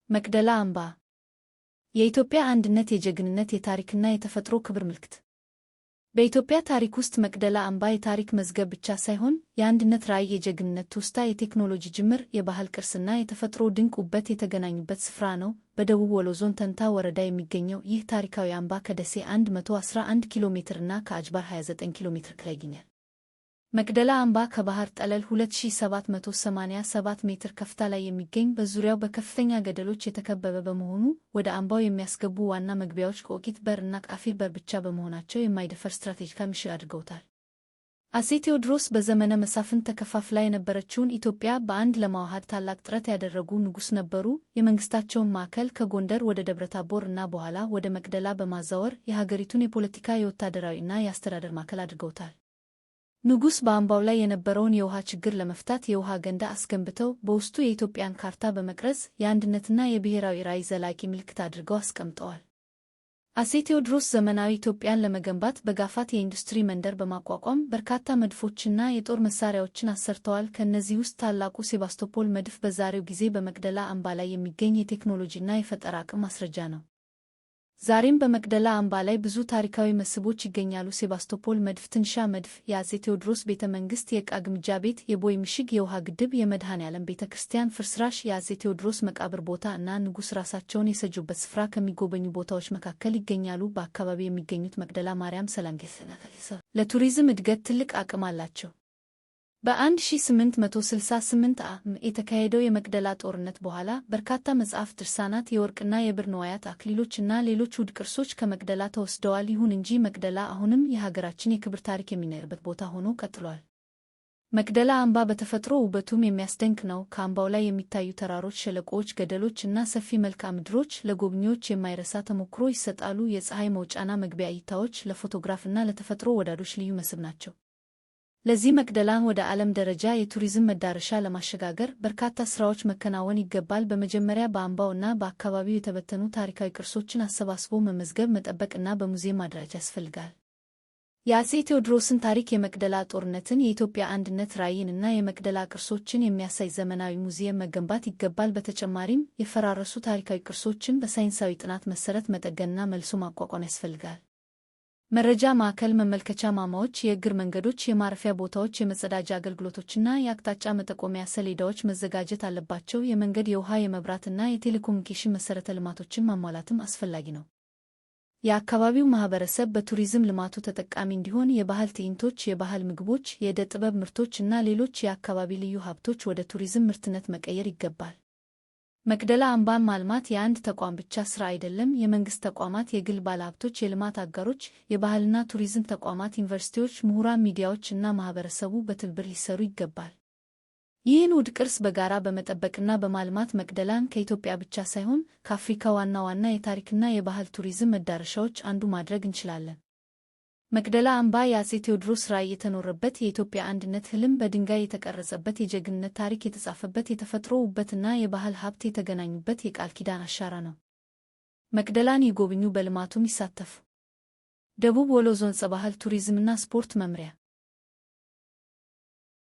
መቅደላ አምባ የኢትዮጵያ አንድነት፣ የጀግንነት፣ የታሪክና የተፈጥሮ ክብር ምልክት። በኢትዮጵያ ታሪክ ውስጥ መቅደላ አምባ የታሪክ መዝገብ ብቻ ሳይሆን የአንድነት ራዕይ፣ የጀግንነት ትውስታ፣ የቴክኖሎጂ ጅምር፣ የባህል ቅርስና የተፈጥሮ ድንቅ ውበት የተገናኙበት ስፍራ ነው። በደቡብ ወሎ ዞን ተንታ ወረዳ የሚገኘው ይህ ታሪካዊ አምባ ከደሴ 111 ኪሎ ሜትርና ከአጅባር 29 ኪሎ ሜትር ላይ ይገኛል። መቅደላ አምባ ከባህር ጠለል 2787 ሜትር ከፍታ ላይ የሚገኝ፣ በዙሪያው በከፍተኛ ገደሎች የተከበበ በመሆኑ ወደ አምባው የሚያስገቡ ዋና መግቢያዎች ቆቂት በር እና ቃፊር በር ብቻ በመሆናቸው የማይደፈር ስትራቴጂካዊ ምሽግ አድርገውታል። አፄ ቴዎድሮስ በዘመነ መሳፍንት ተከፋፍላ የነበረችውን ኢትዮጵያ በአንድ ለማዋሃድ ታላቅ ጥረት ያደረጉ ንጉሥ ነበሩ። የመንግስታቸውን ማዕከል ከጎንደር ወደ ደብረታቦር እና በኋላ ወደ መቅደላ በማዛወር የሀገሪቱን የፖለቲካ፣ የወታደራዊ እና የአስተዳደር ማዕከል አድርገውታል። ንጉሥ በአምባው ላይ የነበረውን የውሃ ችግር ለመፍታት የውሃ ገንዳ አስገንብተው በውስጡ የኢትዮጵያን ካርታ በመቅረጽ የአንድነትና የብሔራዊ ራዕይ ዘላቂ ምልክት አድርገው አስቀምጠዋል። አፄ ቴዎድሮስ ዘመናዊ ኢትዮጵያን ለመገንባት በጋፋት የኢንዱስትሪ መንደር በማቋቋም በርካታ መድፎችና የጦር መሳሪያዎችን አሰርተዋል። ከእነዚህ ውስጥ ታላቁ ሴባስቶፖል መድፍ በዛሬው ጊዜ በመቅደላ አምባ ላይ የሚገኝ የቴክኖሎጂና የፈጠራ አቅም ማስረጃ ነው። ዛሬም በመቅደላ አምባ ላይ ብዙ ታሪካዊ መስህቦች ይገኛሉ። ሴባስቶፖል መድፍ፣ ትንሿ መድፍ፣ የአፄ ቴዎድሮስ ቤተ መንግሥት፣ የዕቃ ግምጃ ቤት፣ የቦይ ምሽግ፣ የውሃ ግድብ፣ የመድኃኔዓለም ቤተ ክርስቲያን ፍርስራሽ፣ የአፄ ቴዎድሮስ መቃብር ቦታ እና ንጉሥ ራሳቸውን የሰጁበት ስፍራ ከሚጎበኙ ቦታዎች መካከል ይገኛሉ። በአካባቢው የሚገኙት መቅደላ ማርያም፣ ሰላንጌ ለቱሪዝም እድገት ትልቅ አቅም አላቸው። በ1868 ዓ.ም የተካሄደው የመቅደላ ጦርነት በኋላ በርካታ መጻሕፍት፣ ድርሳናት፣ የወርቅና የብር ንዋያት፣ አክሊሎች እና ሌሎች ውድ ቅርሶች ከመቅደላ ተወስደዋል። ይሁን እንጂ መቅደላ አሁንም የሀገራችን የክብር ታሪክ የሚነገርበት ቦታ ሆኖ ቀጥሏል። መቅደላ አምባ በተፈጥሮ ውበቱም የሚያስደንቅ ነው። ከአምባው ላይ የሚታዩ ተራሮች፣ ሸለቆዎች፣ ገደሎች እና ሰፊ መልክዓ ምድሮች ለጎብኚዎች የማይረሳ ተሞክሮ ይሰጣሉ። የፀሐይ መውጫና መግቢያ እይታዎች ለፎቶግራፍና ለተፈጥሮ ወዳዶች ልዩ መስህብ ናቸው። ለዚህ መቅደላን ወደ ዓለም ደረጃ የቱሪዝም መዳረሻ ለማሸጋገር በርካታ ሥራዎች መከናወን ይገባል። በመጀመሪያ በአምባው እና በአካባቢው የተበተኑ ታሪካዊ ቅርሶችን አሰባስቦ መመዝገብ፣ መጠበቅ እና በሙዚየም ማደራጀት ያስፈልጋል። የአፄ ቴዎድሮስን ታሪክ፣ የመቅደላ ጦርነትን፣ የኢትዮጵያ አንድነት ራዕይን እና የመቅደላ ቅርሶችን የሚያሳይ ዘመናዊ ሙዚየም መገንባት ይገባል። በተጨማሪም የፈራረሱ ታሪካዊ ቅርሶችን በሳይንሳዊ ጥናት መሠረት መጠገንና መልሶ ማቋቋም ያስፈልጋል። መረጃ ማዕከል፣ መመልከቻ ማማዎች፣ የእግር መንገዶች፣ የማረፊያ ቦታዎች፣ የመጸዳጃ አገልግሎቶችና የአቅጣጫ መጠቆሚያ ሰሌዳዎች መዘጋጀት አለባቸው። የመንገድ፣ የውሃ፣ የመብራትና የቴሌኮሙኒኬሽን መሠረተ ልማቶችን ማሟላትም አስፈላጊ ነው። የአካባቢው ማህበረሰብ በቱሪዝም ልማቱ ተጠቃሚ እንዲሆን የባህል ትዕይንቶች፣ የባህል ምግቦች፣ የዕደ ጥበብ ምርቶች እና ሌሎች የአካባቢ ልዩ ሀብቶች ወደ ቱሪዝም ምርትነት መቀየር ይገባል። መቅደላ አምባን ማልማት የአንድ ተቋም ብቻ ሥራ አይደለም። የመንግሥት ተቋማት፣ የግል ባለሀብቶች፣ የልማት አጋሮች፣ የባህልና ቱሪዝም ተቋማት፣ ዩኒቨርሲቲዎች፣ ምሁራን፣ ሚዲያዎች እና ማህበረሰቡ በትብብር ሊሰሩ ይገባል። ይህን ውድ ቅርስ በጋራ በመጠበቅና በማልማት መቅደላን ከኢትዮጵያ ብቻ ሳይሆን ከአፍሪካ ዋና ዋና የታሪክና የባህል ቱሪዝም መዳረሻዎች አንዱ ማድረግ እንችላለን። መቅደላ አምባ የአፄ ቴዎድሮስ ራዕይ የተኖረበት፣ የኢትዮጵያ አንድነት ህልም በድንጋይ የተቀረጸበት፣ የጀግንነት ታሪክ የተጻፈበት፣ የተፈጥሮ ውበትና የባህል ሀብት የተገናኙበት የቃል ኪዳን አሻራ ነው። መቅደላን ይጎብኙ፣ በልማቱም ይሳተፉ። ደቡብ ወሎ ዞን ባህል ቱሪዝምና ስፖርት መምሪያ